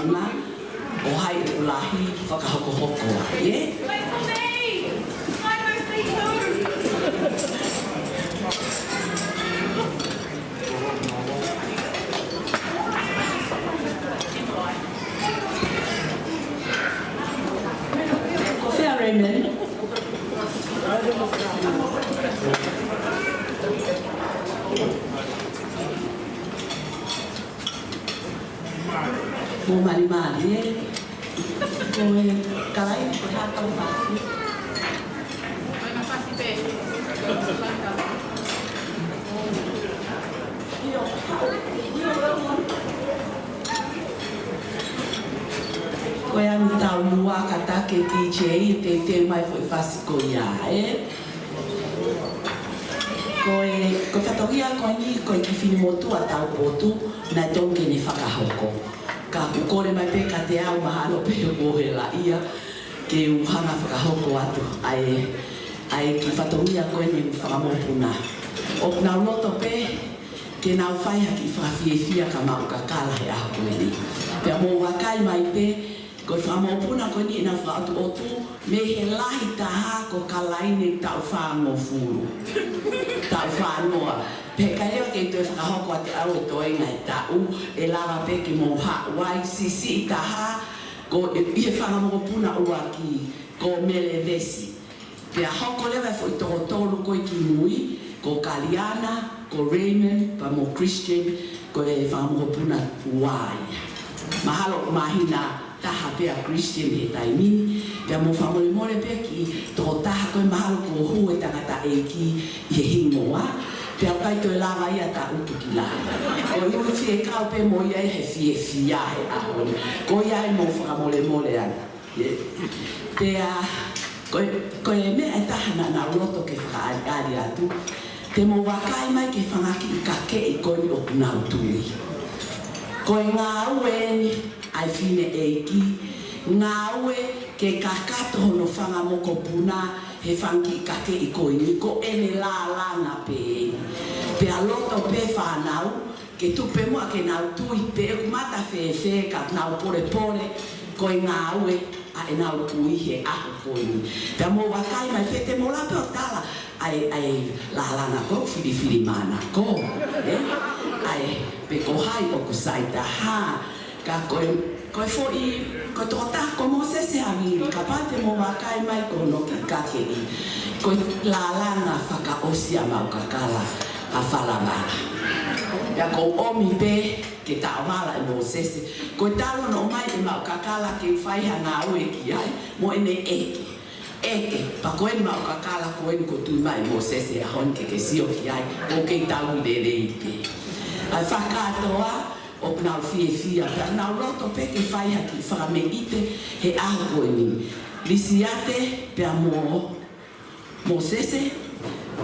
unga o hai o lahi whakahoko-hoko e. Wait for me! My birthday too! Kofia Raymond. Mo mali e. Ko e karai ko hata o fasi. Ai na fasi pe. Ko e ani tau mua kata ke DJ te mai foi fasi ko ia e. Ko whatoria ko ni ko i ki whini motu a tau potu na tonke ni whakahoko. Ka kukore mai pe ka te au mahalo pe o he la ia ke uhanga whakahoko atu ai ki whatoria ko ni whakamopuna. O na uloto pe ke nau whai haki whawhiewhia ka mau ka kala he aho koe ni. Pea mō wakai mai pe ko whamopuna ko ni na whaatu otu me he lahi taha ko kalaine tau whango furu. Tau whanoa. Pe kai leo ke toi whakahoko a te au e toi ngai tau e lawa pe ke mō wai sisi i taha ko i he whangamopuna ua ki ko mele vesi. Pea hoko lewa fo i toho tolu ko i ki mui ko Kaliana, ko Raymond, pa mo Christian, ko e whangamopuna uai. Mahalo mahina taha pea Christian he taimini, pea mo whamole mole pea ki toho taha koe mahalo ko hu e tangata e ki i he hingoa, pea kai toi lawa ia ta utu ki la. Ko iu fie kau pe mo ia he fie fia he ahone, ko ia e mo whamole mole ana. Pea, ko e mea e taha na roto ke whakaari atu, te mo wakai mai ke whangaki i ka ke i koni o kunau tui. Ko e ngā ue ni ai whine e ki, ngā ue ke kakato hono whanga moko puna he whangi i ka ke i koni, ko ene la lana pe e. Pea loto pe whanau, ke tupe mua ke nau tui pe e kumata whewhe ka nau pore pore, ko e ngā ue a e nau tui he aho koni. Pea mo wakai mai pe te mo lape o tala, ai la lana ko whiri mana ko ai pe ko hai o ko saita ha ka ko fo i ko tota ko mo se ami ka pate mo wakai mai ko no ki ka ke i ko la lana faka osia mau ka kala a fala mala ya ko omi pe ke ta wala e mo se ko talo no mai e mau ka kala ke fai hanga o e ki ai mo ene eke, pa koe ni mau kakala koe ni ko tui mai mo sese a hon ke sio ki ai, o kei tau le ipe. Ai whakatoa, o nau fie, pa nau roto pe ke whai haki whakame ite he aho koe ni. Lisiate pea mo sese,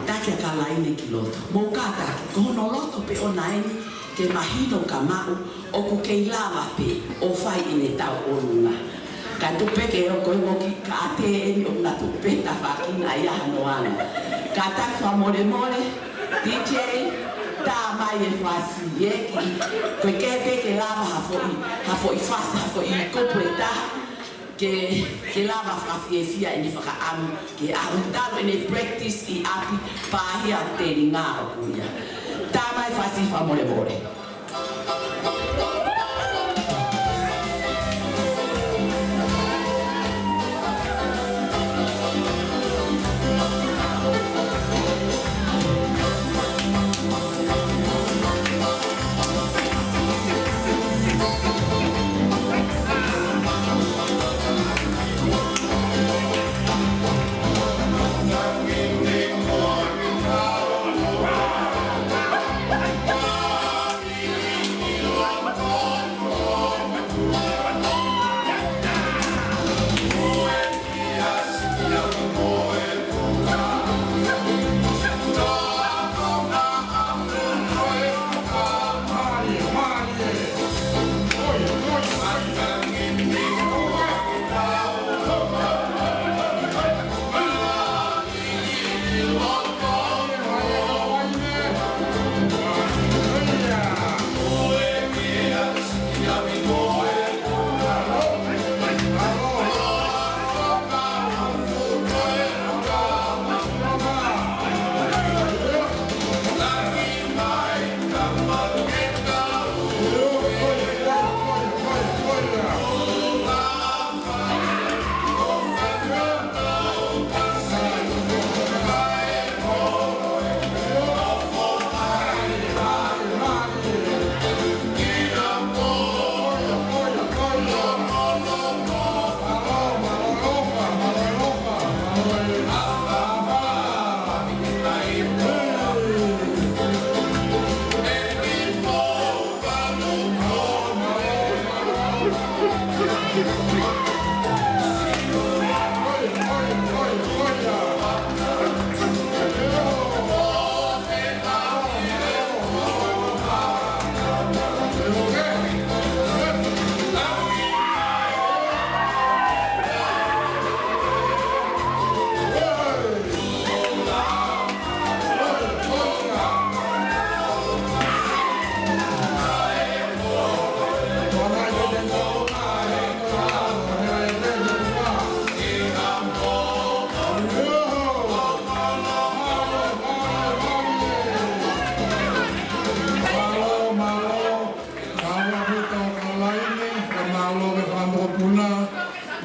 take a kalaine ki loto. Mo kātake, ko hono loto pe o naeni, ke mahino ka mau, o ku kei lawa pe, o whai ine tau o runga. Ka tupe ke o koe moki ka te eni o na tupe ta whakina ia hanoana. Ka tak whamore DJ, tā mai e whasi e ki. Koe kepe ke lava hafo i whasi, hafo i kupu e taha. Ke lava whawhi e fia eni whakaamu. Ke ahutaro ene practice i api pāhia tēri ngā o kuia. Tā mai whasi whamore.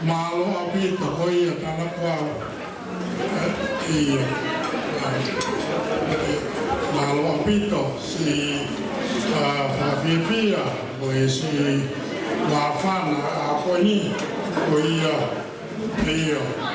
Malo apito hoy kana kwa iya malo apito si Fafifia o si Wafana a koni o ia iya